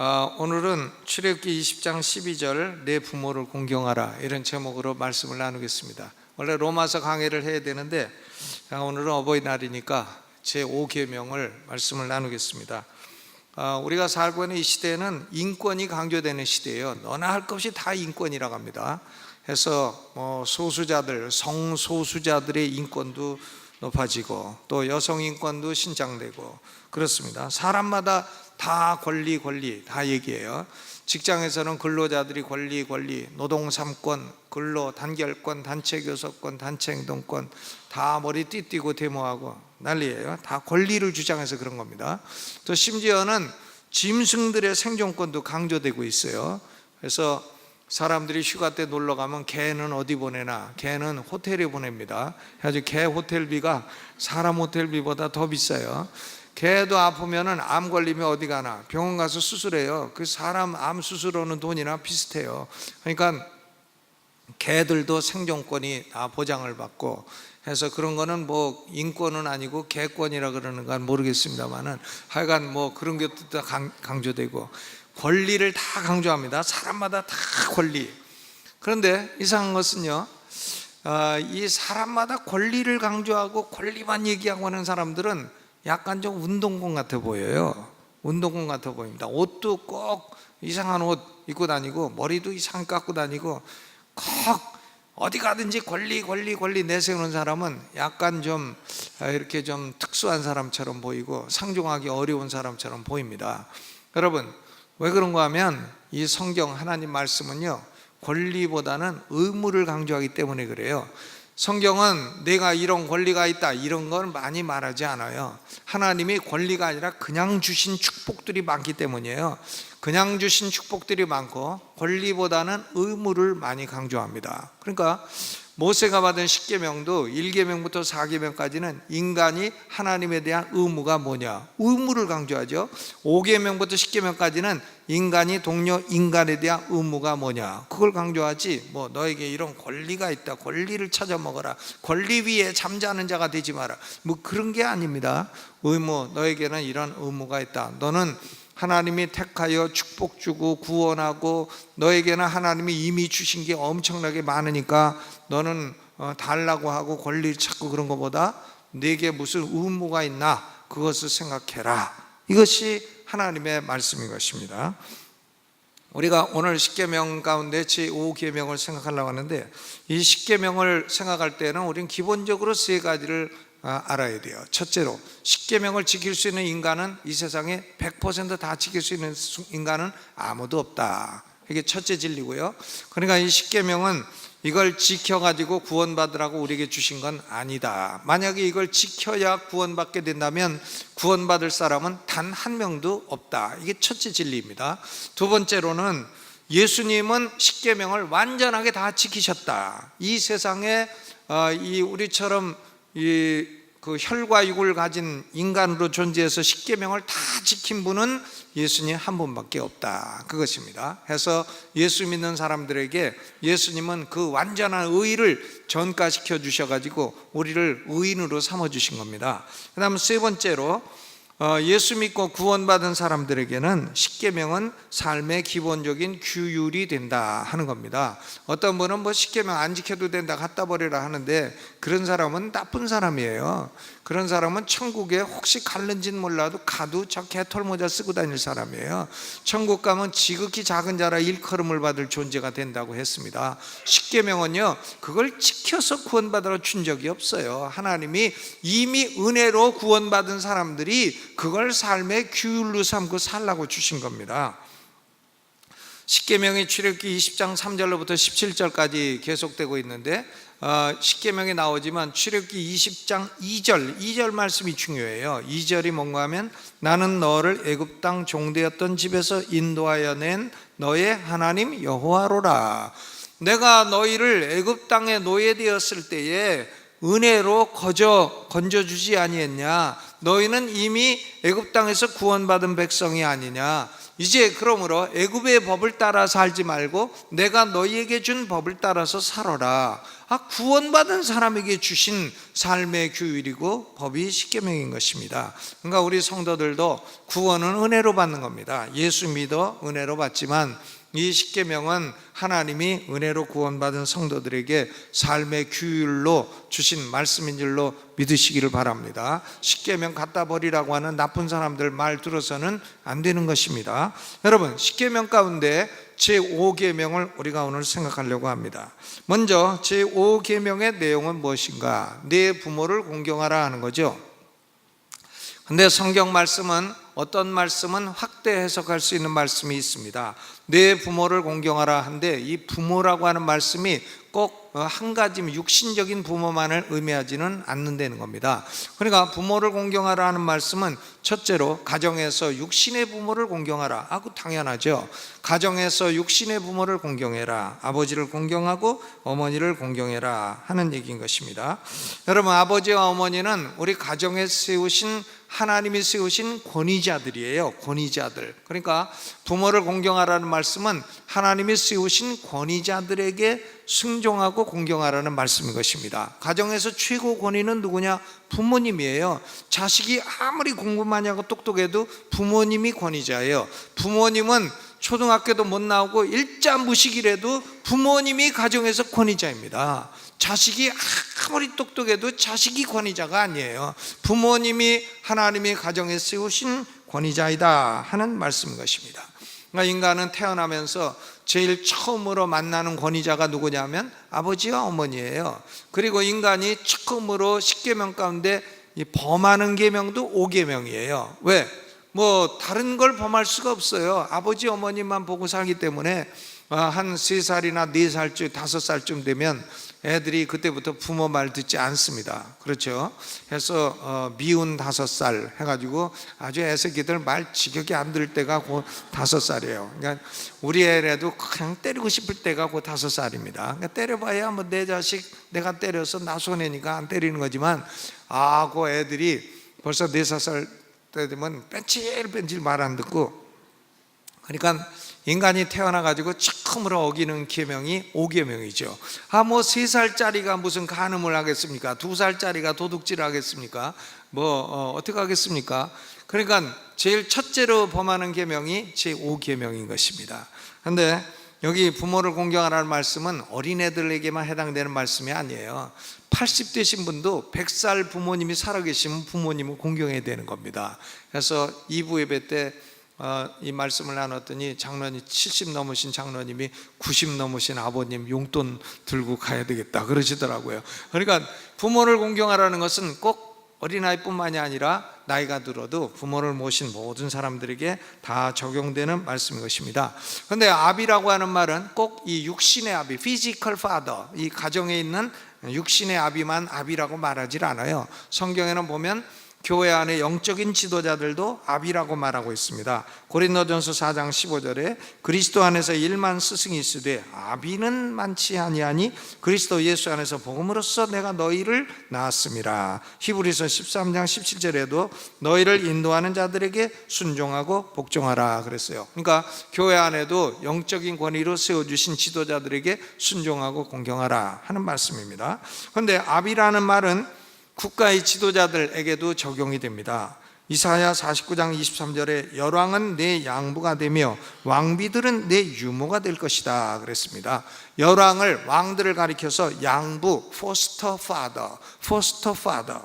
오늘은 출애굽기 20장 12절 내 부모를 공경하라 이런 제목으로 말씀을 나누겠습니다. 원래 로마서 강해를 해야 되는데 오늘은 어버이날이니까 제5계명을 말씀을 나누겠습니다. 우리가 살고 있는 이 시대는 인권이 강조되는 시대예요. 너나 할 것 없이 다 인권이라고 합니다. 해서 소수자들, 성소수자들의 인권도 높아지고 또 여성 인권도 신장되고 그렇습니다. 사람마다 다 권리 다 얘기해요. 직장에서는 근로자들이 권리, 노동 3권, 근로 단결권, 단체 교섭권, 단체 행동권 다 머리 띠띠고 데모하고 난리예요. 다 권리를 주장해서 그런 겁니다. 또 심지어는 짐승들의 생존권도 강조되고 있어요. 그래서 사람들이 휴가 때 놀러 가면 개는 어디 보내나? 개는 호텔에 보냅니다. 그래서 개 호텔비가 사람 호텔비보다 더 비싸요. 개도 아프면은 암 걸리면 어디 가나? 병원 가서 수술해요. 그 사람 암 수술하는 돈이나 비슷해요. 그러니까 개들도 생존권이 다 보장을 받고 해서 그런 거는 인권은 아니고 개권이라 그러는 건 모르겠습니다만은 하여간 그런 것도 다 강조되고 권리를 다 강조합니다. 사람마다 다 권리. 그런데 이상한 것은요, 이 사람마다 권리를 강조하고 권리만 얘기하고 하는 사람들은 약간 좀 운동권 같아 보여요. 운동권 같아 보입니다. 옷도 꼭 이상한 옷 입고 다니고 머리도 이상하게 깎고 다니고 꼭 어디 가든지 권리 내세우는 사람은 약간 좀 이렇게 좀 특수한 사람처럼 보이고 상종하기 어려운 사람처럼 보입니다. 여러분, 왜 그런가 하면 이 성경 하나님 말씀은요, 권리보다는 의무를 강조하기 때문에 그래요. 성경은 내가 이런 권리가 있다 이런 걸 많이 말하지 않아요. 하나님이 권리가 아니라 그냥 주신 축복들이 많기 때문이에요. 그냥 주신 축복들이 많고 권리보다는 의무를 많이 강조합니다. 그러니까 모세가 받은 10계명도 1계명부터 4계명까지는 인간이 하나님에 대한 의무가 뭐냐? 의무를 강조하죠. 5계명부터 10계명까지는 인간이 동료 인간에 대한 의무가 뭐냐? 그걸 강조하지. 너에게 이런 권리가 있다. 권리를 찾아 먹어라. 권리 위에 잠자는 자가 되지 마라. 그런 게 아닙니다. 의무, 너에게는 이런 의무가 있다. 너는 하나님이 택하여 축복 주고 구원하고 너에게는 하나님이 이미 주신 게 엄청나게 많으니까 너는 달라고 하고 권리를 찾고 그런 것보다 내게 무슨 의무가 있나 그것을 생각해라. 이것이 하나님의 말씀인 것입니다. 우리가 오늘 10계명 가운데 제5계명을 생각하려고 하는데 이 10계명을 생각할 때는 우리는 기본적으로 세 가지를 알아야 돼요. 첫째로 10계명을 지킬 수 있는 인간은 이 세상에 100% 다 지킬 수 있는 인간은 아무도 없다. 이게 첫째 진리고요. 그러니까 이 10계명은 이걸 지켜가지고 구원받으라고 우리에게 주신 건 아니다. 만약에 이걸 지켜야 구원받게 된다면 구원받을 사람은 단 한 명도 없다. 이게 첫째 진리입니다. 두 번째로는 예수님은 10계명을 완전하게 다 지키셨다. 이 세상에 우리처럼 그 혈과 육을 가진 인간으로 존재해서 10계명을 다 지킨 분은 예수님 한 분밖에 없다. 그것입니다. 해서 예수 믿는 사람들에게 예수님은 그 완전한 의를 전가시켜 주셔가지고 우리를 의인으로 삼아 주신 겁니다. 그 다음 세 번째로 예수 믿고 구원받은 사람들에게는 10계명은 삶의 기본적인 규율이 된다 하는 겁니다. 어떤 분은 10계명 안 지켜도 된다 갖다 버리라 하는데 그런 사람은 나쁜 사람이에요. 그런 사람은 천국에 혹시 갈는지는 몰라도 가도 저 개털모자 쓰고 다닐 사람이에요. 천국 가면 지극히 작은 자라 일컬음을 받을 존재가 된다고 했습니다. 10계명은요 그걸 지켜서 구원받으러 준 적이 없어요. 하나님이 이미 은혜로 구원받은 사람들이 그걸 삶의 규율로 삼고 살라고 주신 겁니다. 10계명이 출애굽기 20장 3절로부터 17절까지 계속되고 있는데 10계명에 나오지만 출애굽기 20장 2절 말씀이 중요해요. 2절이 뭔가 하면 나는 너를 애굽 땅 종되었던 집에서 인도하여 낸 너의 하나님 여호와로라. 내가 너희를 애굽 땅에 노예되었을 때에 은혜로 건져주지 아니했냐? 너희는 이미 애굽 땅에서 구원받은 백성이 아니냐. 이제 그러므로 애굽의 법을 따라 살지 말고 내가 너희에게 준 법을 따라서 살아라. 구원받은 사람에게 주신 삶의 규율이고 법이 십계명인 것입니다. 그러니까 우리 성도들도 구원은 은혜로 받는 겁니다. 예수 믿어 은혜로 받지만 이 십계명은 하나님이 은혜로 구원받은 성도들에게 삶의 규율로 주신 말씀인 줄로 믿으시기를 바랍니다. 십계명 갖다 버리라고 하는 나쁜 사람들 말 들어서는 안 되는 것입니다. 여러분, 십계명 가운데 제5계명을 우리가 오늘 생각하려고 합니다. 먼저 제5계명의 내용은 무엇인가? 내 부모를 공경하라 하는 거죠. 근데 성경 말씀은 어떤 말씀은 확대 해석할 수 있는 말씀이 있습니다. 내 부모를 공경하라 한데 이 부모라고 하는 말씀이 꼭 한 가지 육신적인 부모만을 의미하지는 않는다는 겁니다. 그러니까 부모를 공경하라 하는 말씀은 첫째로 가정에서 육신의 부모를 공경하라. 그거 당연하죠. 가정에서 육신의 부모를 공경해라. 아버지를 공경하고 어머니를 공경해라 하는 얘기인 것입니다. 여러분, 아버지와 어머니는 우리 가정에 세우신 하나님이 세우신 권위자들이에요. 권위자들. 그러니까 부모를 공경하라는 말씀은 하나님이 세우신 권위자들에게 순종하고 공경하라는 말씀인 것입니다. 가정에서 최고 권위는 누구냐? 부모님이에요. 자식이 아무리 공부 많이 하고 똑똑해도 부모님이 권위자예요. 부모님은 초등학교도 못 나오고 일자무식이라도 부모님이 가정에서 권위자입니다. 자식이 아무리 똑똑해도 자식이 권위자가 아니에요. 부모님이 하나님이 가정에 세우신 권위자이다 하는 말씀인 것입니다. 그러니까 인간은 태어나면서 제일 처음으로 만나는 권위자가 누구냐면 아버지와 어머니예요. 그리고 인간이 처음으로 십계명 가운데 범하는 계명도 5계명이에요. 왜? 다른 걸 범할 수가 없어요. 아버지 어머니만 보고 살기 때문에 한 3살이나 4살쯤 5살쯤 되면 애들이 그때부터 부모 말 듣지 않습니다. 그렇죠? 그래서 미운 5살 해가지고 아주 애새끼들 말 지겹게 안 들을 때가 그 5살이에요. 그러니까 우리 애라도 그냥 때리고 싶을 때가 그 5살입니다. 그러니까 때려봐야 내 자식 내가 때려서 나 손해니까 안 때리는 거지만 그 애들이 벌써 4, 5살 때 되면 뺀질뺀질 말 안 듣고, 그러니까 인간이 태어나가지고 처음으로 어기는 계명이 5계명이죠. 3살짜리가 무슨 간음을 하겠습니까? 2살짜리가 도둑질을 하겠습니까? 어떻게 하겠습니까? 그러니까 제일 첫째로 범하는 계명이 제5계명인 것입니다. 그런데 여기 부모를 공경하라는 말씀은 어린애들에게만 해당되는 말씀이 아니에요. 80 되신 분도 100살 부모님이 살아계시면 부모님을 공경해야 되는 겁니다. 그래서 2부 예배 때 이 말씀을 나눴더니 장로님 70 넘으신 장로님이 90 넘으신 아버님 용돈 들고 가야 되겠다 그러시더라고요. 그러니까 부모를 공경하라는 것은 꼭 어린아이뿐만이 아니라 나이가 들어도 부모를 모신 모든 사람들에게 다 적용되는 말씀인 것입니다. 그런데 아비라고 하는 말은 꼭 이 육신의 아비, physical father, 이 가정에 있는 육신의 아비만 아비라고 말하지 않아요. 성경에는 보면 교회 안에 영적인 지도자들도 아비라고 말하고 있습니다. 고린도전서 4장 15절에 그리스도 안에서 1만 스승이 있으되 아비는 많지 아니하니 그리스도 예수 안에서 복음으로써 내가 너희를 낳았음이라. 히브리서 13장 17절에도 너희를 인도하는 자들에게 순종하고 복종하라 그랬어요. 그러니까 교회 안에도 영적인 권위로 세워주신 지도자들에게 순종하고 공경하라 하는 말씀입니다. 그런데 아비라는 말은 국가의 지도자들에게도 적용이 됩니다. 이사야 49장 23절에 열왕은 내 양부가 되며 왕비들은 내 유모가 될 것이다 그랬습니다. 열왕을, 왕들을 가리켜서 양부, foster father.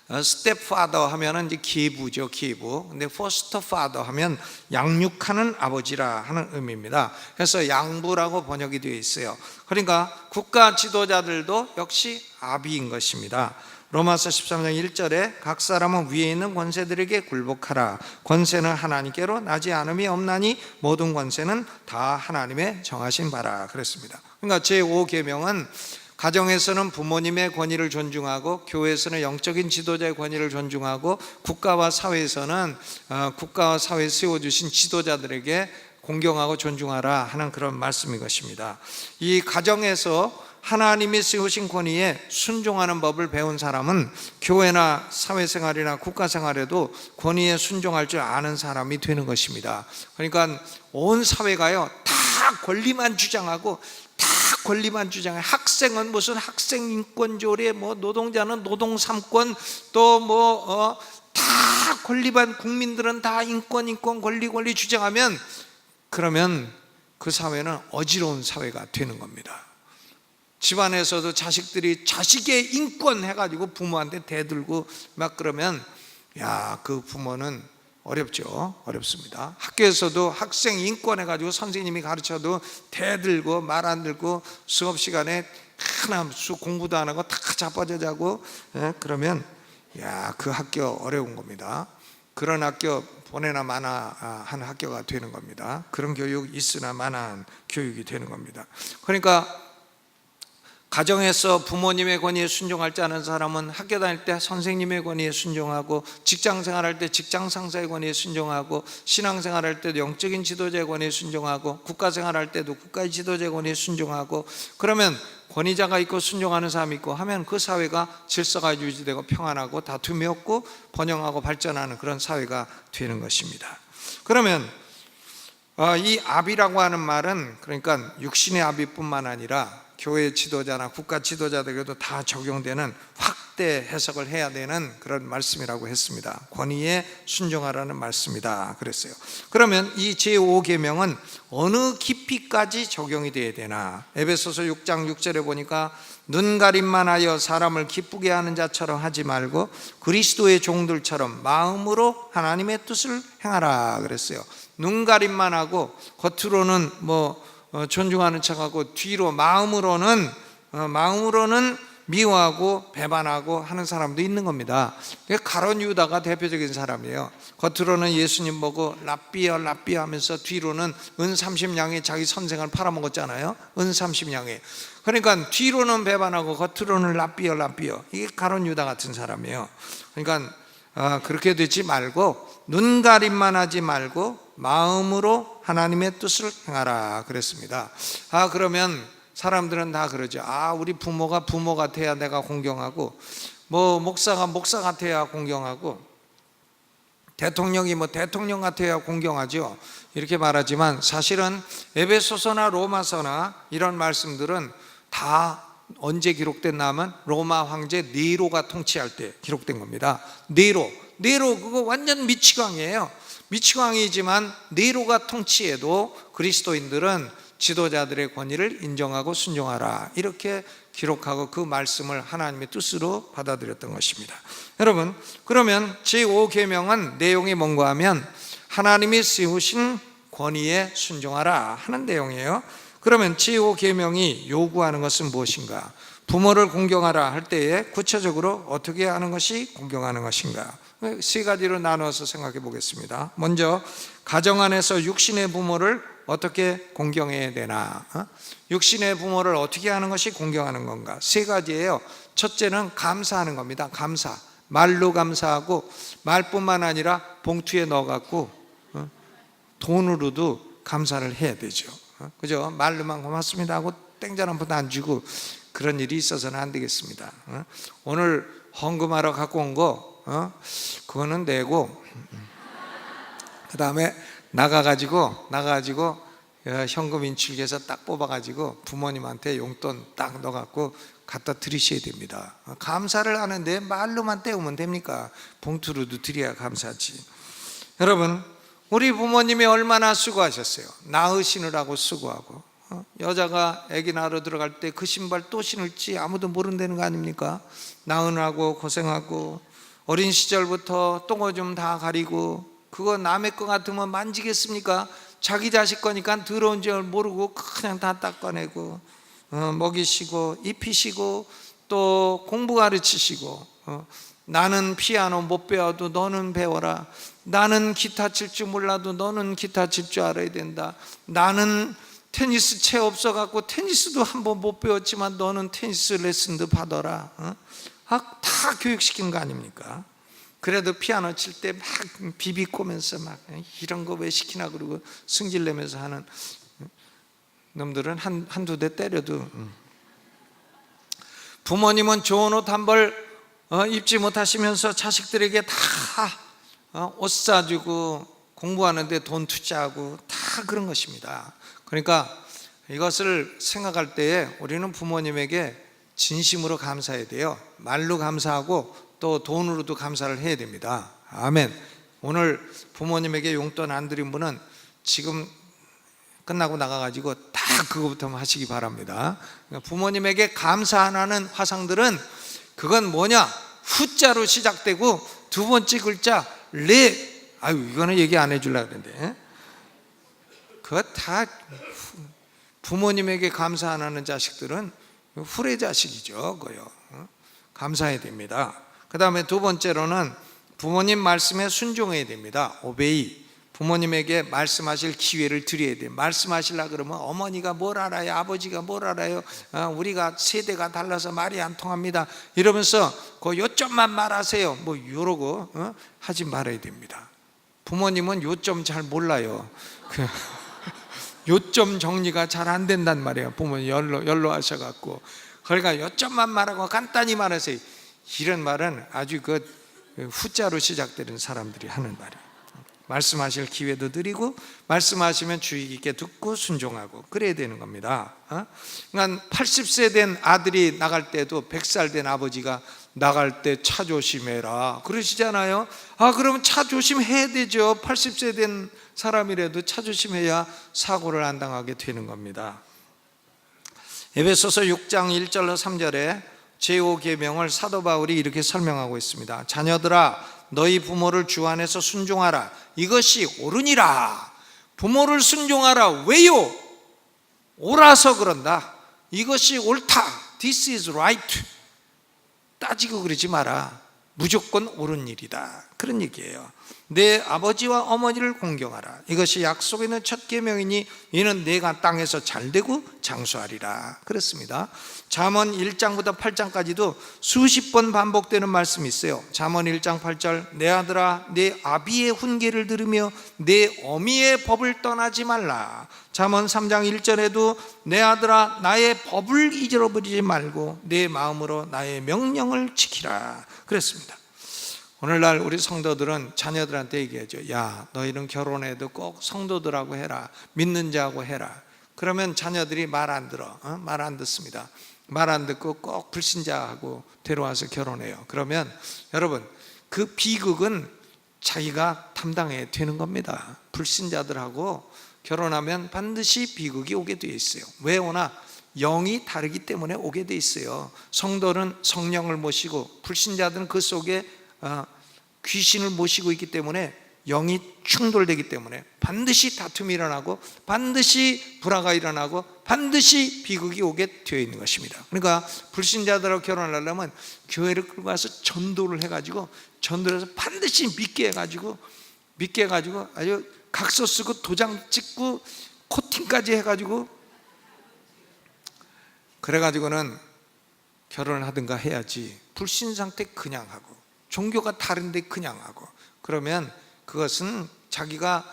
스텝파더 하면은 이제 계부죠, 계부. 근데 포스터 파더 하면 양육하는 아버지라 하는 의미입니다. 그래서 양부라고 번역이 되어 있어요. 그러니까 국가 지도자들도 역시 아비인 것입니다. 로마서 13장 1절에 각 사람은 위에 있는 권세들에게 굴복하라. 권세는 하나님께로 나지 않음이 없나니 모든 권세는 다 하나님의 정하신 바라 그랬습니다. 그러니까 제5계명은 가정에서는 부모님의 권위를 존중하고 교회에서는 영적인 지도자의 권위를 존중하고 국가와 사회에서는 국가와 사회에 세워주신 지도자들에게 공경하고 존중하라 하는 그런 말씀인 것입니다. 이 가정에서 하나님이 세우신 권위에 순종하는 법을 배운 사람은 교회나 사회생활이나 국가생활에도 권위에 순종할 줄 아는 사람이 되는 것입니다. 그러니까 온 사회가요 다 권리만 주장하고 학생은 무슨 학생 인권 조례, 노동자는 노동 3권, 또 다 권리반, 국민들은 다 인권 권리 주장하면, 그러면 그 사회는 어지러운 사회가 되는 겁니다. 집안에서도 자식들이 자식의 인권 해가지고 부모한테 대들고 막 그러면 그 부모는 어렵습니다. 학교에서도 학생 인권 해가지고 선생님이 가르쳐도 대들고 말 안 듣고 수업 시간에 하나 공부도 안 하고 다 자빠져 자고, 그러면 그 학교 어려운 겁니다. 그런 학교 보내나 마나 한 학교가 되는 겁니다. 그런 교육 있으나 마나한 교육이 되는 겁니다. 그러니까 가정에서 부모님의 권위에 순종하지 않은 사람은 학교 다닐 때 선생님의 권위에 순종하고, 직장 생활할 때 직장 상사의 권위에 순종하고, 신앙 생활할 때도 영적인 지도자의 권위에 순종하고, 국가 생활할 때도 국가의 지도자의 권위에 순종하고, 그러면 권위자가 있고 순종하는 사람이 있고 하면 그 사회가 질서가 유지되고 평안하고 다툼이 없고 번영하고 발전하는 그런 사회가 되는 것입니다. 그러면 이 압이라고 하는 말은 그러니까 육신의 압이뿐만 아니라 교회 지도자나 국가 지도자들에게도 다 적용되는 확대 해석을 해야 되는 그런 말씀이라고 했습니다. 권위에 순종하라는 말씀이다 그랬어요. 그러면 이 제5계명은 어느 깊이까지 적용이 돼야 되나? 에베소서 6장 6절에 보니까 눈가림만 하여 사람을 기쁘게 하는 자처럼 하지 말고 그리스도의 종들처럼 마음으로 하나님의 뜻을 행하라 그랬어요. 눈가림만 하고 겉으로는 존중하는 척하고 뒤로 마음으로는 미워하고 배반하고 하는 사람도 있는 겁니다. 가룟 유다가 대표적인 사람이에요. 겉으로는 예수님 보고 랍비여 하면서 뒤로는 은 30냥에 자기 선생을 팔아먹었잖아요. 은 30냥에. 그러니까 뒤로는 배반하고 겉으로는 랍비여. 이게 가룟 유다 같은 사람이에요. 그러니까 그렇게 되지 말고 눈가림만 하지 말고 마음으로 하나님의 뜻을 행하라 그랬습니다. 그러면 사람들은 다 그러죠. 우리 부모가 부모 같아야 내가 공경하고, 목사가 목사 같아야 공경하고, 대통령이 대통령 같아야 공경하죠. 이렇게 말하지만 사실은 에베소서나 로마서나 이런 말씀들은 다 언제 기록됐나 하면 로마 황제 네로가 통치할 때 기록된 겁니다. 네로 그거 완전 미치광이에요. 미치광이지만 네로가 통치해도 그리스도인들은 지도자들의 권위를 인정하고 순종하라 이렇게 기록하고 그 말씀을 하나님의 뜻으로 받아들였던 것입니다. 여러분, 그러면 제5계명은 내용이 뭔가 하면 하나님이 세우신 권위에 순종하라 하는 내용이에요. 그러면 제5계명이 요구하는 것은 무엇인가? 부모를 공경하라 할 때에 구체적으로 어떻게 하는 것이 공경하는 것인가? 세 가지로 나누어서 생각해 보겠습니다. 먼저 가정 안에서 육신의 부모를 어떻게 공경해야 되나? 육신의 부모를 어떻게 하는 것이 공경하는 건가? 세 가지예요. 첫째는 감사하는 겁니다. 감사. 말로 감사하고, 말뿐만 아니라 봉투에 넣어갖고 돈으로도 감사를 해야 되죠. 그죠? 말로만 고맙습니다 하고 땡전 한 푼도 안 주고 그런 일이 있어서는 안 되겠습니다. 오늘 헌금하러 갖고 온 거 그거는 내고, 그 다음에 나가가지고 현금 인출기에서 딱 뽑아가지고 부모님한테 용돈 딱 넣어갖고 갖다 드리셔야 됩니다. 감사를 하는데 말로만 때우면 됩니까? 봉투로도 드려야 감사하지. 여러분, 우리 부모님이 얼마나 수고하셨어요. 낳으시느라고 수고하고, 여자가 아기 낳으러 들어갈 때 그 신발 또 신을지 아무도 모른다는 거 아닙니까? 낳으라고 고생하고, 어린 시절부터 똥오줌 다 가리고, 그거 남의 거 같으면 만지겠습니까? 자기 자식 거니까 더러운 줄 모르고 그냥 다 닦아내고, 먹이시고 입히시고 또 공부 가르치시고, 나는 피아노 못 배워도 너는 배워라, 나는 기타 칠 줄 몰라도 너는 기타 칠 줄 알아야 된다, 나는 테니스 채 없어갖고 테니스도 한번 못 배웠지만 너는 테니스 레슨도 받아라. 다 교육시키는 거 아닙니까? 그래도 피아노 칠 때 막 비비꼬면서 막 이런 거 왜 시키나 그러고 승질내면서 하는 놈들은 한두 대 때려도 부모님은 좋은 옷 한 벌 입지 못하시면서 자식들에게 다 옷 사주고 공부하는데 돈 투자하고 다 그런 것입니다. 그러니까 이것을 생각할 때에 우리는 부모님에게 진심으로 감사해야 돼요. 말로 감사하고 또 돈으로도 감사를 해야 됩니다. 아멘. 오늘 부모님에게 용돈 안 드린 분은 지금 끝나고 나가가지고 다 그거부터 하시기 바랍니다. 부모님에게 감사 안 하는 화상들은 그건 뭐냐? 후자로 시작되고 두 번째 글자 이거는 얘기 안 해주려고 그랬는데, 그거 다 부모님에게 감사 안 하는 자식들은 후레 자식이죠. 그거요. 감사해야 됩니다. 그 다음에 두 번째로는 부모님 말씀에 순종해야 됩니다. 오베이. 부모님에게 말씀하실 기회를 드려야 돼요. 말씀하시려고 그러면 어머니가 뭘 알아요? 아버지가 뭘 알아요? 우리가 세대가 달라서 말이 안 통합니다. 이러면서 그 요점만 말하세요. 뭐 이러고 하지 말아야 됩니다. 부모님은 요점 잘 몰라요. 요점 정리가 잘 안 된단 말이에요. 부모님 연로하셔갖고. 그러니까 요점만 말하고 간단히 말하세요. 이런 말은 아주 그 후자로 시작되는 사람들이 하는 말이에요. 말씀하실 기회도 드리고 말씀하시면 주의 깊게 듣고 순종하고 그래야 되는 겁니다. 그러니까 80세 된 아들이 나갈 때도 100살 된 아버지가 나갈 때 차 조심해라 그러시잖아요. 그러면 차 조심해야 되죠. 80세 된 사람이라도 차 조심해야 사고를 안 당하게 되는 겁니다. 에베소서 6장 1절로 3절에 제5계명을 사도 바울이 이렇게 설명하고 있습니다. 자녀들아 너희 부모를 주 안에서 순종하라. 이것이 옳으니라. 부모를 순종하라. 왜요? 옳아서 그런다. 이것이 옳다. This is right. 따지고 그러지 마라. 무조건 옳은 일이다. 그런 얘기예요. 내 아버지와 어머니를 공경하라. 이것이 약속에 있는 첫 계명이니 이는 내가 땅에서 잘되고 장수하리라. 그렇습니다. 잠언 1장부터 8장까지도 수십 번 반복되는 말씀이 있어요. 잠언 1장 8절 내 아들아 내 아비의 훈계를 들으며 내 어미의 법을 떠나지 말라. 잠언 3장 1절에도 내 아들아 나의 법을 잊어버리지 말고 내 마음으로 나의 명령을 지키라. 그랬습니다. 오늘날 우리 성도들은 자녀들한테 얘기하죠. 야 너희는 결혼해도 꼭 성도들하고 해라. 믿는 자하고 해라. 그러면 자녀들이 말 안 들어. 말 안 듣습니다. 말 안 듣고 꼭 불신자하고 데려와서 결혼해요. 그러면 여러분 그 비극은 자기가 담당해야 되는 겁니다. 불신자들하고 결혼하면 반드시 비극이 오게 되어 있어요. 왜 오나? 영이 다르기 때문에 오게 되어 있어요. 성도는 성령을 모시고 불신자들은 그 속에 귀신을 모시고 있기 때문에 영이 충돌되기 때문에 반드시 다툼이 일어나고 반드시 불화가 일어나고 반드시 비극이 오게 되어 있는 것입니다. 그러니까 불신자들하고 결혼을 하려면 교회를 끌고 와서 전도를 해가지고 전도해서 반드시 믿게 해가지고 아주 각서 쓰고 도장 찍고 코팅까지 해가지고 그래가지고는 결혼을 하든가 해야지. 불신 상태 그냥 하고 종교가 다른데 그냥 하고 그러면 그것은 자기가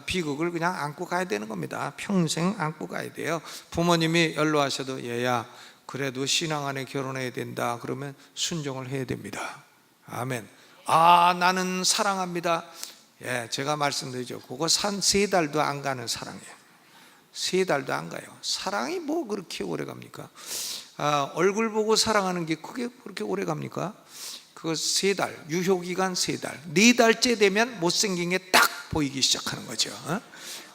비극을 그냥 안고 가야 되는 겁니다. 평생 안고 가야 돼요. 부모님이 연로하셔도 얘야 그래도 신앙 안에 결혼해야 된다 그러면 순종을 해야 됩니다. 아멘. 나는 사랑합니다. 제가 말씀드리죠. 그거 산 3달도 안 가는 사랑이에요. 3달도 안 가요. 사랑이 뭐 그렇게 오래 갑니까? 얼굴 보고 사랑하는 게 그게 그렇게 오래 갑니까? 그거 3달, 유효기간 3달, 4달째 되면 못생긴 게 딱 보이기 시작하는 거죠.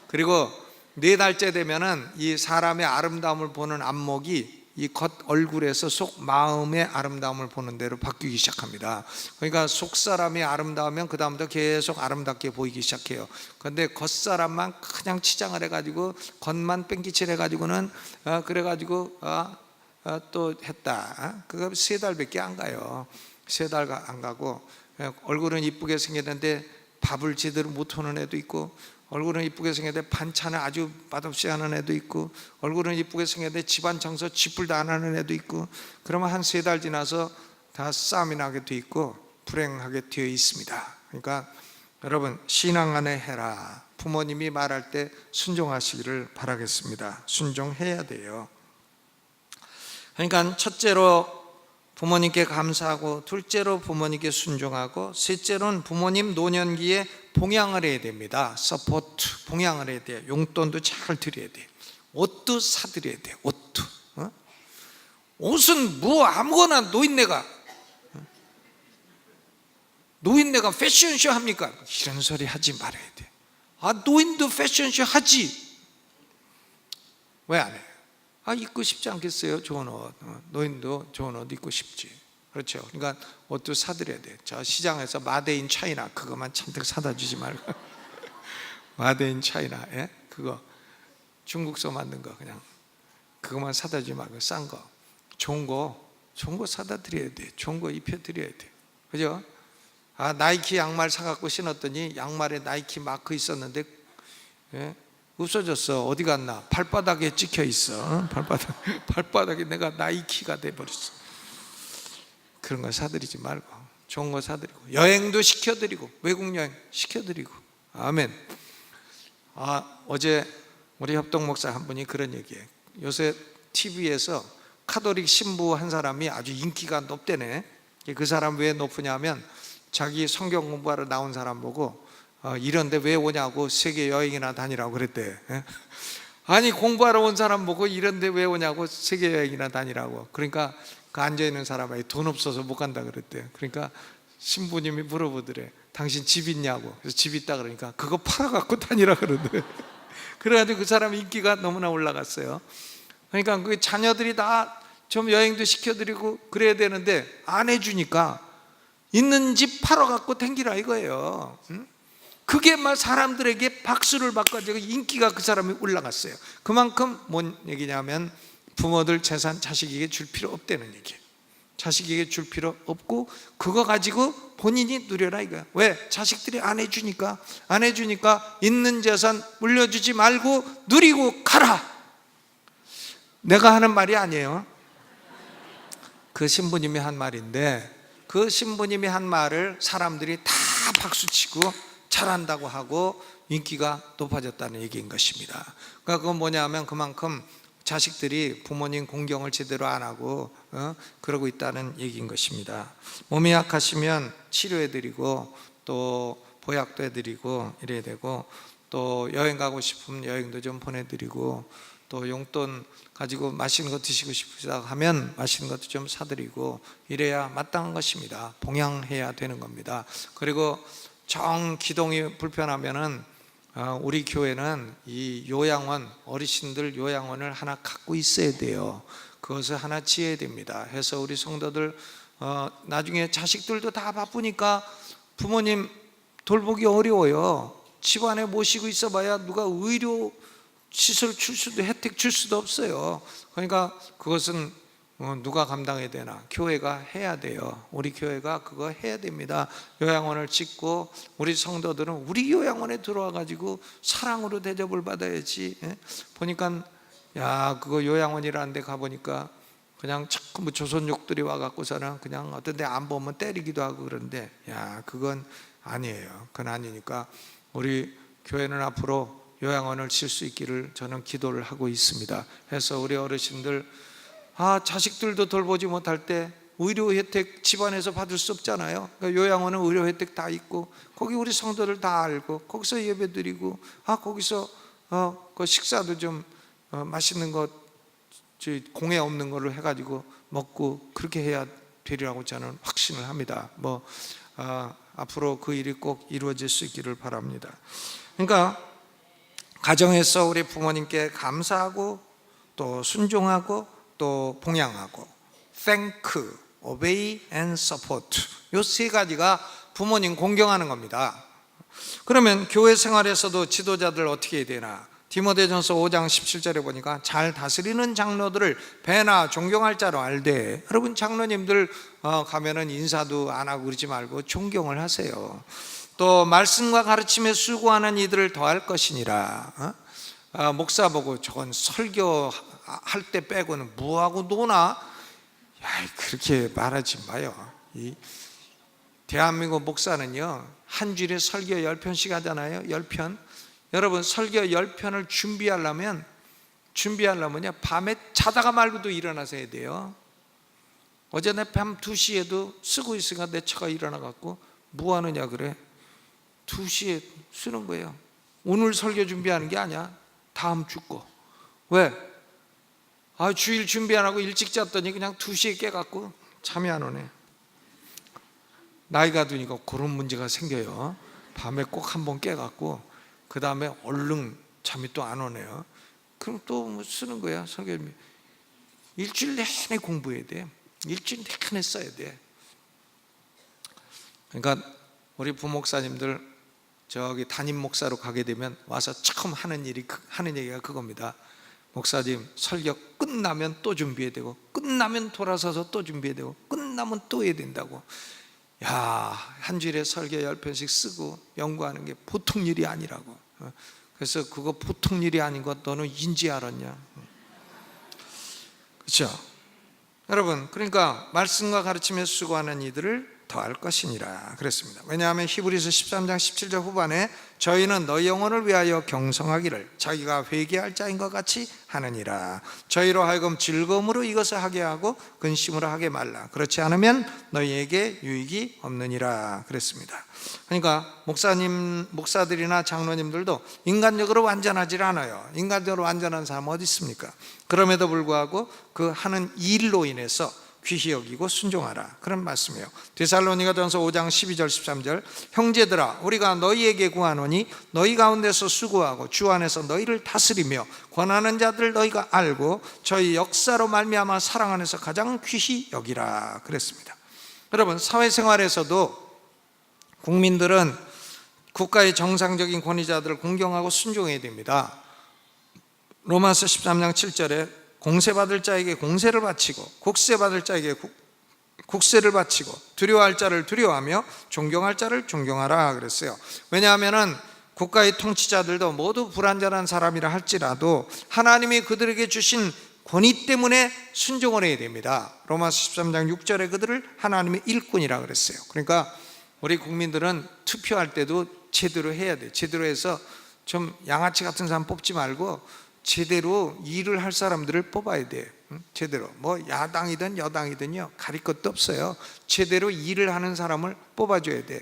그리고 4달째 되면은 이 사람의 아름다움을 보는 안목이 이 겉 얼굴에서 속 마음의 아름다움을 보는 대로 바뀌기 시작합니다. 그러니까 속 사람이 아름다우면 그 다음부터 계속 아름답게 보이기 시작해요. 그런데 겉 사람만 그냥 치장을 해가지고 겉만 뺑기칠 해가지고는 그래가지고 또 했다. 그거 3달밖에 안 가요. 3달 안 가고 얼굴은 이쁘게 생겼는데 밥을 제대로 못하는 애도 있고 얼굴은 이쁘게 생겼는데 반찬을 아주 맛없이 하는 애도 있고 얼굴은 이쁘게 생겼는데 집안 청소 쥐뿔도 안 하는 애도 있고 그러면 한 3달 지나서 다 싸움이 나게 돼 있고 불행하게 되어 있습니다. 그러니까 여러분 신앙 안에 해라. 부모님이 말할 때 순종하시기를 바라겠습니다. 순종해야 돼요. 그러니까 첫째로 부모님께 감사하고, 둘째로 부모님께 순종하고, 셋째로는 부모님 노년기에 봉양을 해야 됩니다. 서포트, 봉양을 해야 돼요. 용돈도 잘 드려야 돼요. 옷도 사드려야 돼요. 옷도. 옷은 뭐 아무거나 노인네가 패션쇼 합니까? 이런 소리 하지 말아야 돼. 노인도 패션쇼 하지. 왜 안 해요? 입고 싶지 않겠어요? 좋은 옷. 노인도 좋은 옷 입고 싶지. 그렇죠. 그러니까 옷도 사드려야 돼. 저 시장에서 마데인 차이나 그거만 잔뜩 사다 주지 말고 마데인 차이나, 예? 그거 중국서 만든 거 그냥 그거만 사다 주지 말고 싼 거, 좋은 거 사다 드려야 돼. 좋은 거 입혀 드려야 돼. 그죠? 나이키 양말 사갖고 신었더니 양말에 나이키 마크 있었는데, 예? 없어졌어. 어디 갔나? 발바닥에 찍혀 있어. 발바닥에 내가 나이키가 돼버렸어. 그런 거 사드리지 말고 좋은 거 사드리고, 여행도 시켜드리고, 외국 여행 시켜드리고. 아멘. 어제 우리 협동 목사 한 분이 그런 얘기해. 요새 TV에서 카톨릭 신부 한 사람이 아주 인기가 높대네. 그 사람 왜 높으냐면 자기 성경 공부하러 나온 사람 보고 이런데 왜 오냐고 세계 여행이나 다니라고 그랬대. 아니, 공부하러 온 사람 보고 이런데 왜 오냐고 세계 여행이나 다니라고. 그러니까 그 앉아있는 사람이 돈 없어서 못 간다 그랬대. 그러니까 신부님이 물어보더래. 당신 집 있냐고. 그래서 집 있다 그러니까 그거 팔아갖고 다니라 그러더래. 그래가지고 그 사람 인기가 너무나 올라갔어요. 그러니까 그 자녀들이 다 좀 여행도 시켜드리고 그래야 되는데 안 해주니까 있는 집 팔아갖고 댕기라 이거예요. 그게 막 사람들에게 박수를 받고 인기가 그 사람이 올라갔어요. 그만큼 뭔 얘기냐면 부모들 재산 자식에게 줄 필요 없다는 얘기예요. 자식에게 줄 필요 없고 그거 가지고 본인이 누려라 이거야. 왜? 자식들이 안 해주니까. 있는 재산 물려주지 말고 누리고 가라. 내가 하는 말이 아니에요. 그 신부님이 한 말인데, 그 신부님이 한 말을 사람들이 다 박수치고 잘한다고 하고 인기가 높아졌다는 얘기인 것입니다. 그러니까 그건 뭐냐면 그만큼 자식들이 부모님 공경을 제대로 안 하고 그러고 있다는 얘기인 것입니다. 몸이 약하시면 치료해드리고 또 보약도 해드리고 이래야 되고, 또 여행 가고 싶으면 여행도 좀 보내드리고, 또 용돈 가지고 맛있는 거 드시고 싶으시다 하면 맛있는 것도 좀 사드리고 이래야 마땅한 것입니다. 봉양해야 되는 겁니다. 그리고 정 기동이 불편하면은 우리 교회는 이 요양원, 어르신들 요양원을 하나 갖고 있어야 돼요. 그것을 하나 지어야 됩니다. 해서 우리 성도들 나중에 자식들도 다 바쁘니까 부모님 돌보기 어려워요. 집안에 모시고 있어봐야 누가 의료 시설 줄 수도, 혜택 줄 수도 없어요. 그러니까 그것은 누가 감당해야 되나? 교회가 해야 돼요. 우리 교회가 그거 해야 됩니다. 요양원을 짓고 우리 성도들은 우리 요양원에 들어와 가지고 사랑으로 대접을 받아야지. 보니까 그거 요양원이라는 데 가보니까 그냥 자꾸 뭐 조선족들이 와갖고서는 그냥 어떤 데 안 보면 때리기도 하고 그런데, 그건 아니에요. 그건 아니니까 우리 교회는 앞으로 요양원을 질 수 있기를 저는 기도를 하고 있습니다. 해서 우리 어르신들 자식들도 돌보지 못할 때 의료 혜택 집안에서 받을 수 없잖아요. 그러니까 요양원은 의료 혜택 다 있고 거기 우리 성도들 다 알고 거기서 예배 드리고 거기서 그 식사도 좀 맛있는 것 공해 없는 걸로 해가지고 먹고 그렇게 해야 되리라고 저는 확신을 합니다. 앞으로 그 일이 꼭 이루어질 수 있기를 바랍니다. 그러니까 가정에서 우리 부모님께 감사하고 또 순종하고 또 봉양하고, thank, obey and support, 이 세 가지가 부모님 공경하는 겁니다. 그러면 교회 생활에서도 지도자들 어떻게 해야 되나? 디모데전서 5장 17절에 보니까 잘 다스리는 장로들을 배나 존경할 자로 알되. 여러분 장로님들 가면은 인사도 안 하고 그러지 말고 존경을 하세요. 또 말씀과 가르침에 수고하는 이들을 더할 것이니라. 목사 보고 저건 설교할 때 빼고는 뭐하고 노나? 그렇게 말하지 마요. 이 대한민국 목사는요 한 주일에 설교 10편씩 하잖아요. 10편. 여러분 설교 10편을 준비하려면요 밤에 자다가 말고도 일어나서 해야 돼요. 어제 내 밤 2시에도 쓰고 있으니까 내 처가 일어나갖고 뭐 하느냐 그래. 2시에 쓰는 거예요. 오늘 설교 준비하는 게 아니야. 다음 주 거. 왜? 주일 준비 안 하고 일찍 잤더니 그냥 2시에 깨갖고 잠이 안 오네. 나이가 드니까 그런 문제가 생겨요. 밤에 꼭 한번 깨갖고 그 다음에 얼른 잠이 또 안 오네요. 그럼 또 뭐 쓰는 거야. 설교 일주일 내내 공부해야 돼. 일주일 내내 써야 돼. 그러니까 우리 부목사님들 저기 담임 목사로 가게 되면 와서 처음 하는 얘기가 그겁니다. 목사님 설교 끝나면 또 준비해야 되고, 끝나면 돌아서서 또 준비해야 되고, 끝나면 또 해야 된다고. 야, 한 주일에 설교 10편씩 쓰고 연구하는 게 보통 일이 아니라고. 그래서 그거 보통 일이 아닌 것 너는 인지 알았냐? 그렇죠? 여러분, 그러니까 말씀과 가르침에 수고하는 이들을 더할 것이니라 그랬습니다. 왜냐하면 히브리서 13장 17절 후반에 저희는 너희 영혼을 위하여 경성하기를 자기가 회개할 자인 것 같이 하느니라. 저희로 하여금 즐거움으로 이것을 하게 하고 근심으로 하게 말라. 그렇지 않으면 너희에게 유익이 없느니라 그랬습니다. 그러니까 목사들이나 장로님들도 인간적으로 완전하지 않아요. 인간적으로 완전한 사람은 어디 있습니까? 그럼에도 불구하고 그 하는 일로 인해서 귀히 여기고 순종하라, 그런 말씀이에요. 데살로니가전서 5장 12절 13절 형제들아 우리가 너희에게 구하노니 너희 가운데서 수고하고 주 안에서 너희를 다스리며 권하는 자들 너희가 알고 저희 역사로 말미암아 사랑 안에서 가장 귀히 여기라 그랬습니다. 여러분, 사회생활에서도 국민들은 국가의 정상적인 권위자들을 공경하고 순종해야 됩니다. 로마서 13장 7절에 공세받을 자에게 공세를 바치고 국세받을 자에게 국세를 바치고 두려워할 자를 두려워하며 존경할 자를 존경하라 그랬어요. 왜냐하면 국가의 통치자들도 모두 불완전한 사람이라 할지라도 하나님이 그들에게 주신 권위 때문에 순종을 해야 됩니다. 로마서 13장 6절에 그들을 하나님의 일꾼이라 그랬어요. 그러니까 우리 국민들은 투표할 때도 제대로 해야 돼. 제대로 해서 좀 양아치 같은 사람 뽑지 말고 제대로 일을 할 사람들을 뽑아야 돼. 제대로 뭐 야당이든 여당이든요 가릴 것도 없어요. 제대로 일을 하는 사람을 뽑아줘야 돼.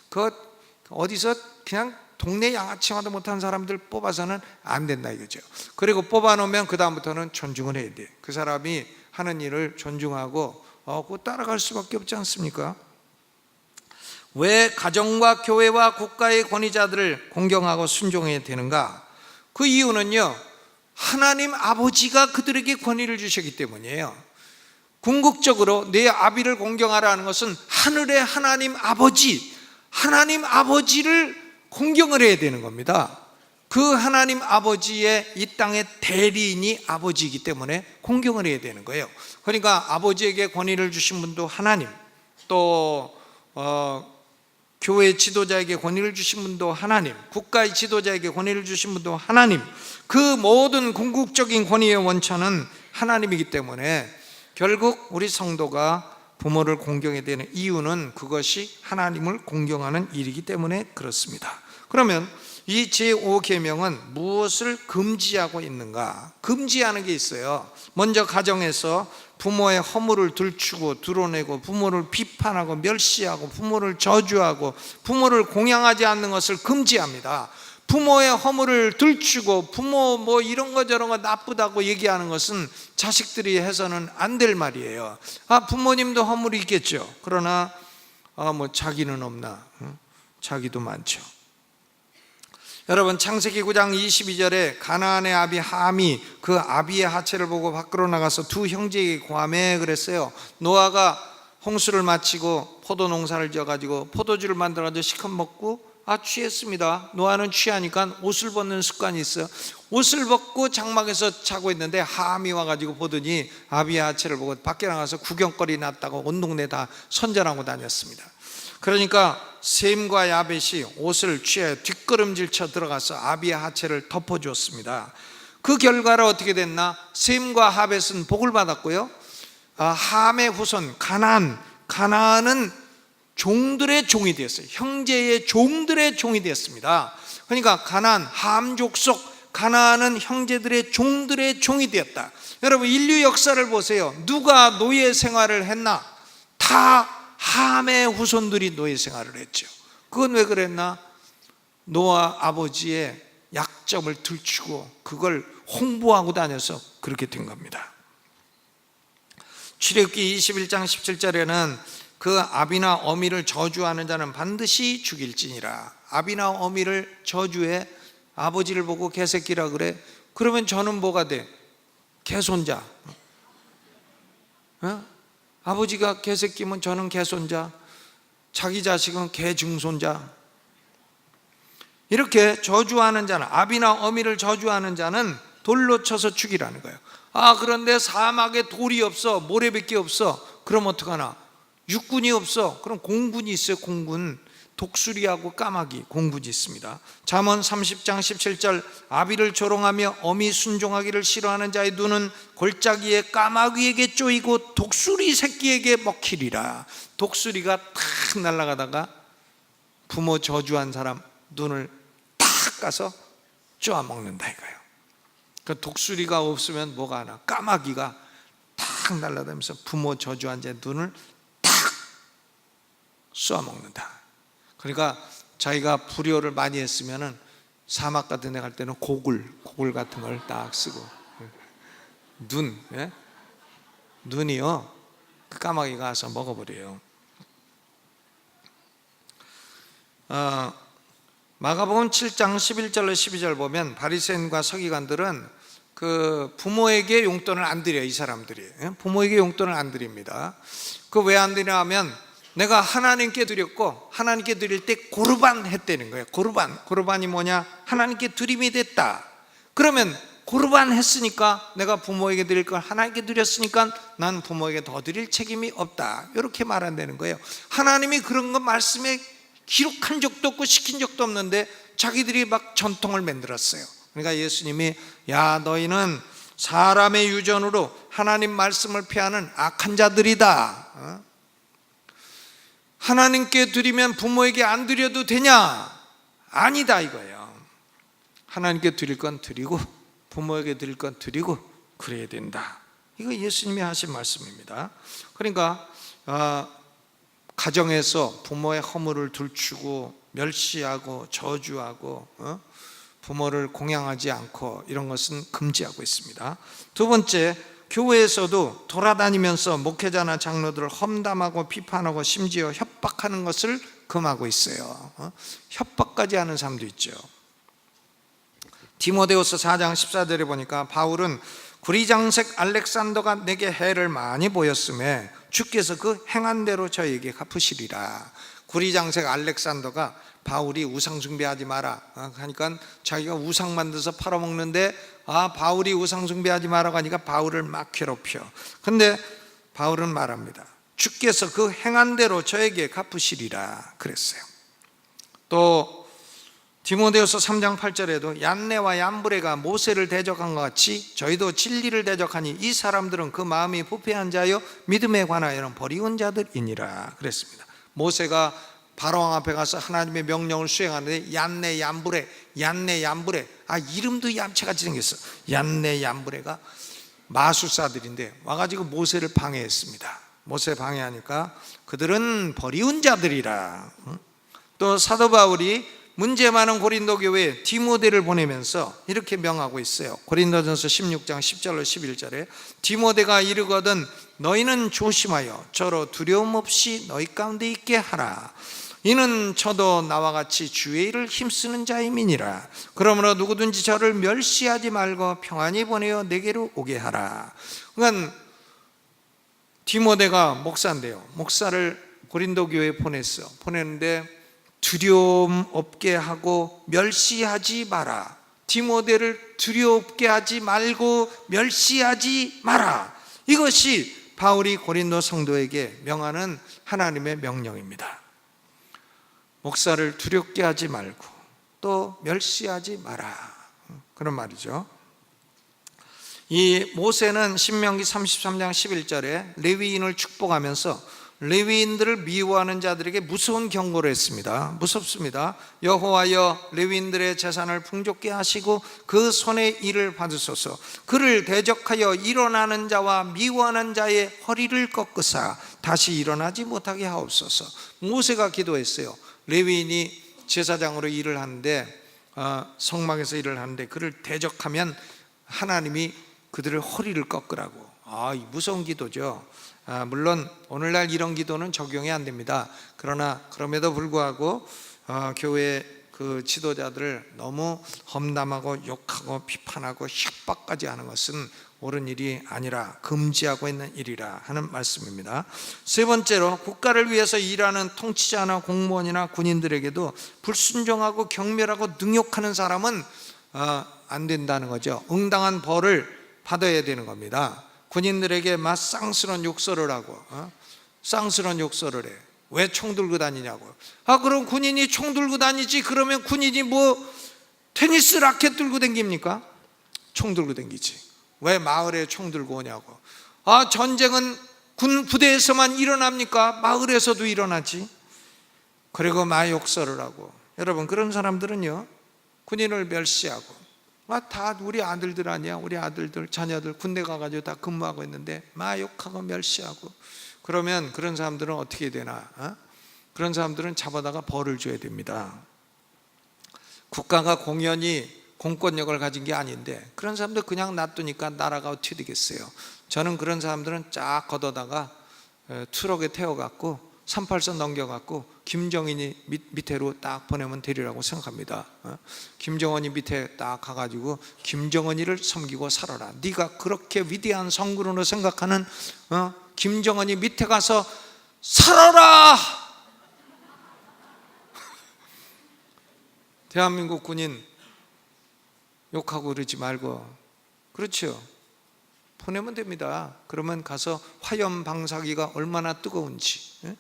그 어디서 그냥 동네 양아치와도 못한 사람들 뽑아서는 안 된다 이거죠. 그리고 뽑아놓으면 그 다음부터는 존중을 해야 돼. 그 사람이 하는 일을 존중하고 그거 따라갈 수밖에 없지 않습니까? 왜 가정과 교회와 국가의 권위자들을 공경하고 순종해야 되는가? 그 이유는요, 하나님 아버지가 그들에게 권위를 주셨기 때문이에요. 궁극적으로 내 아비를 공경하라는 것은 하늘의 하나님 아버지를 공경을 해야 되는 겁니다. 그 하나님 아버지의 이 땅의 대리인이 아버지이기 때문에 공경을 해야 되는 거예요. 그러니까 아버지에게 권위를 주신 분도 하나님, 또 교회 지도자에게 권위를 주신 분도 하나님, 국가의 지도자에게 권위를 주신 분도 하나님, 그 모든 궁극적인 권위의 원천은 하나님이기 때문에 결국 우리 성도가 부모를 공경해야 되는 이유는 그것이 하나님을 공경하는 일이기 때문에 그렇습니다. 그러면 이 제5계명은 무엇을 금지하고 있는가? 금지하는 게 있어요. 먼저 가정에서 부모의 허물을 들추고 드러내고 부모를 비판하고 멸시하고 부모를 저주하고 부모를 공양하지 않는 것을 금지합니다. 부모의 허물을 들추고 부모 뭐 이런 거 저런 거 나쁘다고 얘기하는 것은 자식들이 해서는 안 될 말이에요. 부모님도 허물이 있겠죠. 그러나 뭐 자기는 없나? 자기도 많죠. 여러분, 창세기 9장 22절에 가나안의 아비 함이 그 아비의 하체를 보고 밖으로 나가서 두 형제에게 고하매 그랬어요. 노아가 홍수를 마치고 포도 농사를 지어가지고 포도주를 만들어가지고 시컷 먹고 취했습니다. 노아는 취하니까 옷을 벗는 습관이 있어요. 옷을 벗고 장막에서 자고 있는데 함이 와가지고 보더니 아비의 하체를 보고 밖에 나가서 구경거리 났다고 온 동네 다 선전하고 다녔습니다. 그러니까 셈과 야벳이 옷을 취해 뒷걸음질 쳐 들어가서 아비의 하체를 덮어주었습니다. 그 결과로 어떻게 됐나? 셈과 야벳은 복을 받았고요, 함의 후손 가나안은 종들의 종이 되었어요. 형제의 종들의 종이 되었습니다. 그러니까 가나안, 함 족속 가나안은 형제들의 종들의 종이 되었다. 여러분, 인류 역사를 보세요. 누가 노예 생활을 했나? 다 함의 후손들이 노예 생활을 했죠. 그건 왜 그랬나? 노아 아버지의 약점을 들추고 그걸 홍보하고 다녀서 그렇게 된 겁니다. 출애굽기 21장 17절에는 그 아비나 어미를 저주하는 자는 반드시 죽일지니라. 아비나 어미를 저주해. 아버지를 보고 개새끼라 그래. 그러면 저는 뭐가 돼? 개손자. 아버지가 개새끼면 저는 개손자, 자기 자식은 개증손자. 이렇게 저주하는 자는, 아비나 어미를 저주하는 자는 돌로 쳐서 죽이라는 거예요. 그런데 사막에 돌이 없어, 모래밖에 없어. 그럼 어떡하나? 육군이 없어. 그럼 공군이 있어요. 공군. 독수리하고 까마귀, 공군이 있습니다. 잠언 30장 17절, 아비를 조롱하며 어미 순종하기를 싫어하는 자의 눈은 골짜기에 까마귀에게 쪼이고 독수리 새끼에게 먹히리라. 독수리가 탁 날아가다가 부모 저주한 사람 눈을 탁 까서 쪼아먹는다 이거예요. 그 독수리가 없으면 뭐가 하나? 까마귀가 탁 날아다니면서 부모 저주한 자의 눈을 탁 쏘아먹는다. 그러니까 자기가 불효를 많이 했으면은 사막 같은 데 갈 때는 고글 같은 걸 딱 쓰고, 눈이요, 그 까마귀가 와서 먹어버려요. 마가복음 7장 11절로 12절 보면 바리새인과 서기관들은 그 부모에게 용돈을 안 드려요. 이 사람들이 부모에게 용돈을 안 드립니다. 그 왜 안 드리냐 하면 내가 하나님께 드렸고 하나님께 드릴 때 고르반 했다는 거예요. 고르반이 뭐냐? 하나님께 드림이 됐다. 그러면 고르반 했으니까 내가 부모에게 드릴 걸 하나님께 드렸으니까 난 부모에게 더 드릴 책임이 없다. 이렇게 말한다는 거예요. 하나님이 그런 거 말씀에 기록한 적도 없고 시킨 적도 없는데 자기들이 막 전통을 만들었어요. 그러니까 예수님이 야 너희는 사람의 유전으로 하나님 말씀을 폐하는 악한 자들이다. 하나님께 드리면 부모에게 안 드려도 되냐? 아니다 이거예요. 하나님께 드릴 건 드리고 부모에게 드릴 건 드리고 그래야 된다. 이거 예수님이 하신 말씀입니다. 그러니까 가정에서 부모의 허물을 들추고 멸시하고 저주하고 부모를 공양하지 않고 이런 것은 금지하고 있습니다. 두 번째, 교회에서도 돌아다니면서 목회자나 장로들을 험담하고 비판하고 심지어 협박하는 것을 금하고 있어요. 협박까지 하는 사람도 있죠. 디모데후서 4장 14절에 보니까 바울은 구리장색 알렉산더가 내게 해를 많이 보였음에 주께서 그 행한 대로 저에게 갚으시리라. 구리장색 알렉산더가 바울이 우상 숭배하지 마라 하니까 자기가 우상 만들어서 팔아먹는데 바울이 우상 숭배하지 마라고 하니까 바울을 막 괴롭혀. 근데 바울은 말합니다. 주께서 그 행한 대로 저에게 갚으시리라 그랬어요. 또 디모데후서 3장 8절에도 얀네와 얀브레가 모세를 대적한 것 같이 저희도 진리를 대적하니 이 사람들은 그 마음이 부패한 자여 믿음에 관하여는 버리운 자들이니라 그랬습니다. 모세가 바로왕 앞에 가서 하나님의 명령을 수행하는데 얀네 얀브레 이름도 얌체같이 생겼어. 얀네 얀브레가 마술사들인데 와가지고 모세를 방해했습니다. 모세 방해하니까 그들은 버리운 자들이라. 또 사도 바울이 문제 많은 고린도 교회에 디모데를 보내면서 이렇게 명하고 있어요. 고린도전서 16장 10절로 11절에 디모데가 이르거든 너희는 조심하여 저로 두려움 없이 너희 가운데 있게 하라. 이는 저도 나와 같이 주의 일을 힘쓰는 자임이니라. 그러므로 누구든지 저를 멸시하지 말고 평안히 보내어 내게로 오게 하라. 그러니까 디모데가 목사인데요. 목사를 고린도 교회에 보냈는데 두려움 없게 하고 멸시하지 마라. 디모데를 두렵게 하지 말고 멸시하지 마라. 이것이 바울이 고린도 성도에게 명하는 하나님의 명령입니다. 목사를 두렵게 하지 말고 또 멸시하지 마라. 그런 말이죠. 이 모세는 신명기 33장 11절에 레위인을 축복하면서 레위인들을 미워하는 자들에게 무서운 경고를 했습니다. 무섭습니다. 여호와여, 레위인들의 재산을 풍족케 하시고 그 손의 일을 받으소서. 그를 대적하여 일어나는 자와 미워하는 자의 허리를 꺾으사 다시 일어나지 못하게 하옵소서. 모세가 기도했어요. 레위인이 제사장으로 일을 하는데, 성막에서 일을 하는데 그를 대적하면 하나님이 그들의 허리를 꺾으라고. 무서운 기도죠. 물론 오늘날 이런 기도는 적용이 안 됩니다. 그러나 그럼에도 불구하고 교회 그 지도자들을 너무 험담하고 욕하고 비판하고 협박까지 하는 것은 옳은 일이 아니라 금지하고 있는 일이라 하는 말씀입니다. 세 번째로, 국가를 위해서 일하는 통치자나 공무원이나 군인들에게도 불순종하고 경멸하고 능욕하는 사람은 안 된다는 거죠. 응당한 벌을 받아야 되는 겁니다. 군인들에게 막 쌍스러운 욕설을 하고, 쌍스러운 욕설을 해. 왜 총 들고 다니냐고. 그럼 군인이 총 들고 다니지, 그러면 군인이 뭐 테니스 라켓 들고 다닙니까? 총 들고 다니지. 왜 마을에 총 들고 오냐고. 전쟁은 군 부대에서만 일어납니까? 마을에서도 일어나지. 그리고 막 욕설을 하고. 여러분, 그런 사람들은요, 군인을 멸시하고, 다 우리 아들들 아니야, 우리 아들들 자녀들 군대 가가지고 다 근무하고 있는데 막 욕하고 멸시하고. 그러면 그런 사람들은 어떻게 되나? 그런 사람들은 잡아다가 벌을 줘야 됩니다. 국가가 공연히 공권력을 가진 게 아닌데 그런 사람들 그냥 놔두니까 나라가 어떻게 되겠어요? 저는 그런 사람들은 쫙 걷어다가 트럭에 태워갖고 38선 넘겨갖고 김정은이 밑으로 딱 보내면 되리라고 생각합니다. 김정은이 밑에 딱 가가지고 김정은이를 섬기고 살아라. 네가 그렇게 위대한 성군으로 생각하는 김정은이 밑에 가서 살아라. 대한민국 군인 욕하고 그러지 말고, 그렇죠? 보내면 됩니다. 그러면 가서 화염 방사기가 얼마나 뜨거운지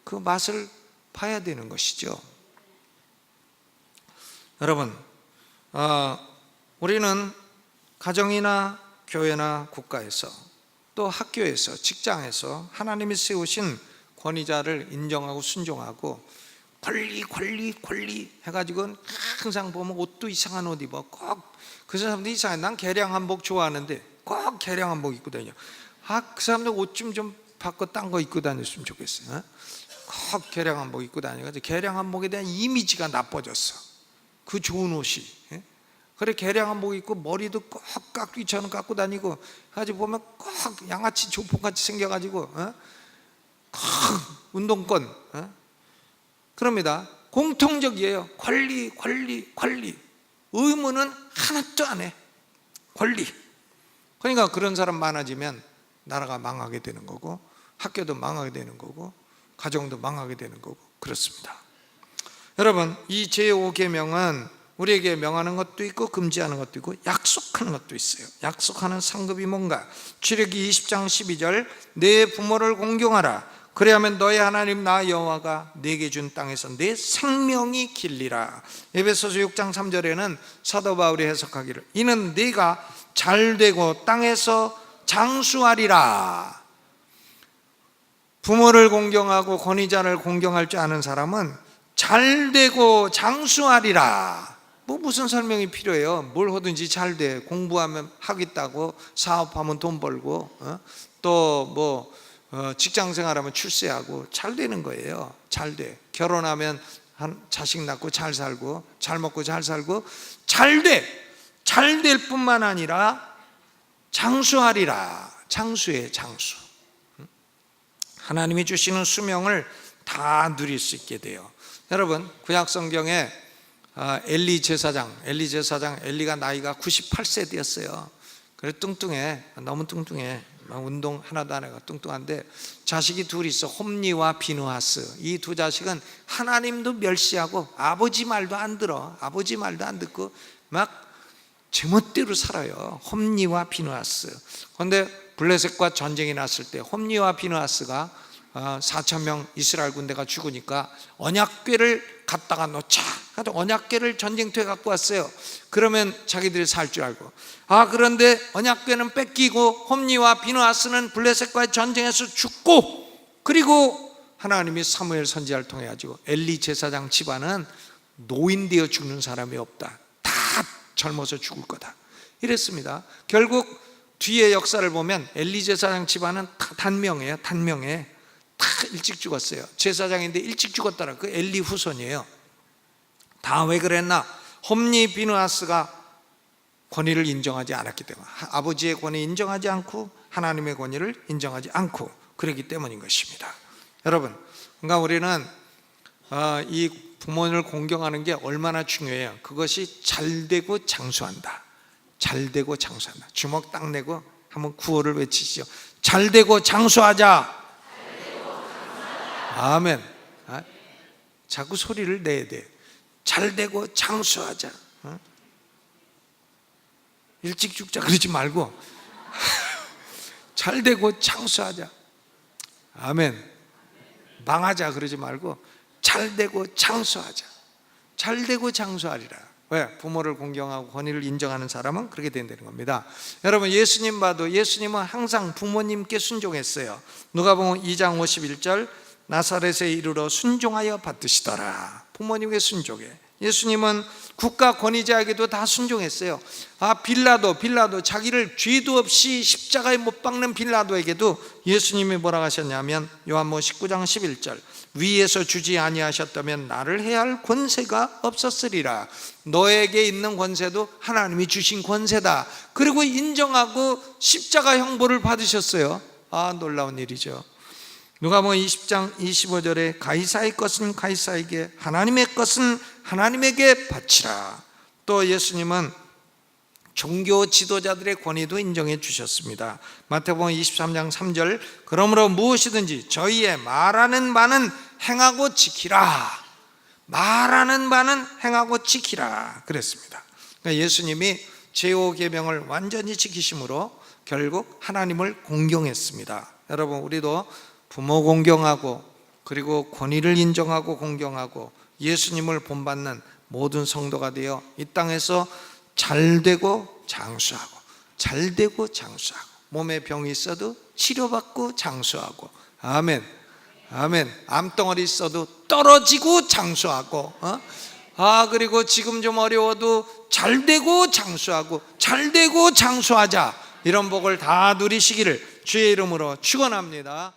그 맛을 봐야 되는 것이죠. 여러분, 우리는 가정이나 교회나 국가에서 또 학교에서 직장에서 하나님이 세우신 권위자를 인정하고 순종하고 권리 해가지고 항상 보면 옷도 이상한 옷 입어. 꼭 그 사람들 이상해. 난 개량 한복 좋아하는데 꼭 개량 한복 입고 다녀. 그 사람들 옷 좀 바꿔 딴 거 입고 다녔으면 좋겠어요. 꼭 개량 한복 입고 다니고 개량 한복에 대한 이미지가 나빠졌어. 그 좋은 옷이. 그래, 개량 한복 입고 머리도 꼭 깎기처럼 깎고 다니고 가지고 보면 꼭 양아치 조폭같이 생겨가지고 꼭 운동권 그럽니다. 공통적이에요. 권리. 의무는 하나도 안 해. 권리. 그러니까 그런 사람 많아지면 나라가 망하게 되는 거고 학교도 망하게 되는 거고 가정도 망하게 되는 거고 그렇습니다. 여러분, 이 제5계명은 우리에게 명하는 것도 있고 금지하는 것도 있고 약속하는 것도 있어요. 약속하는 상급이 뭔가? 출애굽기 20장 12절, 내 부모를 공경하라. 그래야만 너의 하나님 나 여호와가 네게 준 땅에서 내 생명이 길리라. 에베소서 6장 3절에는 사도 바울이 해석하기를, 이는 네가 잘되고 땅에서 장수하리라. 부모를 공경하고 권위자를 공경할 줄 아는 사람은 잘되고 장수하리라. 무슨 설명이 필요해요? 뭘 하든지 잘돼. 공부하면 하겠다고, 사업하면 돈 벌고, 또 직장생활하면 출세하고 잘 되는 거예요. 잘 돼. 결혼하면 자식 낳고 잘 살고 잘 먹고 잘 살고 잘 돼. 잘 될 뿐만 아니라 장수하리라. 장수의 장수. 하나님이 주시는 수명을 다 누릴 수 있게 돼요. 여러분, 구약 성경에 엘리 제사장 엘리가 나이가 98세 되었어요. 그래, 뚱뚱해. 너무 뚱뚱해. 운동 하나도 안 해가 뚱뚱한데 자식이 둘이 있어. 홈리와 비누하스. 이 두 자식은 하나님도 멸시하고 아버지 말도 안 들어. 아버지 말도 안 듣고 막 제멋대로 살아요. 홈리와 비누하스. 그런데 블레셋과 전쟁이 났을 때 홈리와 비누하스가 4,000명 이스라엘 군대가 죽으니까 언약궤를 갖다가 놓자. 언약궤를 전쟁터에 갖고 왔어요. 그러면 자기들이 살 줄 알고. 그런데 언약궤는 뺏기고 홈리와 비누하스는 블레셋과의 전쟁에서 죽고 그리고 하나님이 사무엘 선지자를 통해 가지고 엘리 제사장 집안은 노인되어 죽는 사람이 없다, 다 젊어서 죽을 거다 이랬습니다. 결국 뒤에 역사를 보면 엘리 제사장 집안은 다 단명해요. 단명해. 다 일찍 죽었어요. 제사장인데 일찍 죽었더라. 그 엘리 후손이에요. 다 왜 그랬나? 홈리 비느하스가 권위를 인정하지 않았기 때문에, 아버지의 권위 인정하지 않고 하나님의 권위를 인정하지 않고 그랬기 때문인 것입니다. 여러분, 그러니까 우리는 이 부모님을 공경하는 게 얼마나 중요해요. 그것이 잘되고 장수한다. 잘되고 장수한다. 주먹 딱 내고 한번 구호를 외치시죠. 잘되고 장수하자. 아멘. 자꾸 소리를 내야 돼. 잘되고 장수하자. 일찍 죽자 그러지 말고 잘되고 장수하자. 아멘. 망하자 그러지 말고 잘되고 장수하자. 잘되고 장수하리라. 왜? 부모를 공경하고 권위를 인정하는 사람은 그렇게 된다는 겁니다. 여러분, 예수님 봐도 예수님은 항상 부모님께 순종했어요. 누가복음 2장 51절, 나사렛에 이르러 순종하여 받으시더라. 부모님께 순종해. 예수님은 국가 권위자에게도 다 순종했어요. 빌라도 자기를 죄도 없이 십자가에 못 박는 빌라도에게도 예수님이 뭐라고 하셨냐면 요한복음 19장 11절, 위에서 주지 아니하셨다면 나를 해야 할 권세가 없었으리라. 너에게 있는 권세도 하나님이 주신 권세다. 그리고 인정하고 십자가 형벌을 받으셨어요. 놀라운 일이죠. 누가복음 20장 25절에 가이사의 것은 가이사에게, 하나님의 것은 하나님에게 바치라. 또 예수님은 종교 지도자들의 권위도 인정해 주셨습니다. 마태복음 23장 3절, 그러므로 무엇이든지 저희의 말하는 바는 행하고 지키라. 말하는 바는 행하고 지키라 그랬습니다. 그러니까 예수님이 제5계명을 완전히 지키심으로 결국 하나님을 공경했습니다. 여러분, 우리도 부모 공경하고 그리고 권위를 인정하고 공경하고 예수님을 본받는 모든 성도가 되어 이 땅에서 잘되고 장수하고, 잘되고 장수하고, 몸에 병이 있어도 치료받고 장수하고, 아멘, 아멘. 암덩어리 있어도 떨어지고 장수하고, 그리고 지금 좀 어려워도 잘되고 장수하고, 잘되고 장수하자, 이런 복을 다 누리시기를 주의 이름으로 축원합니다.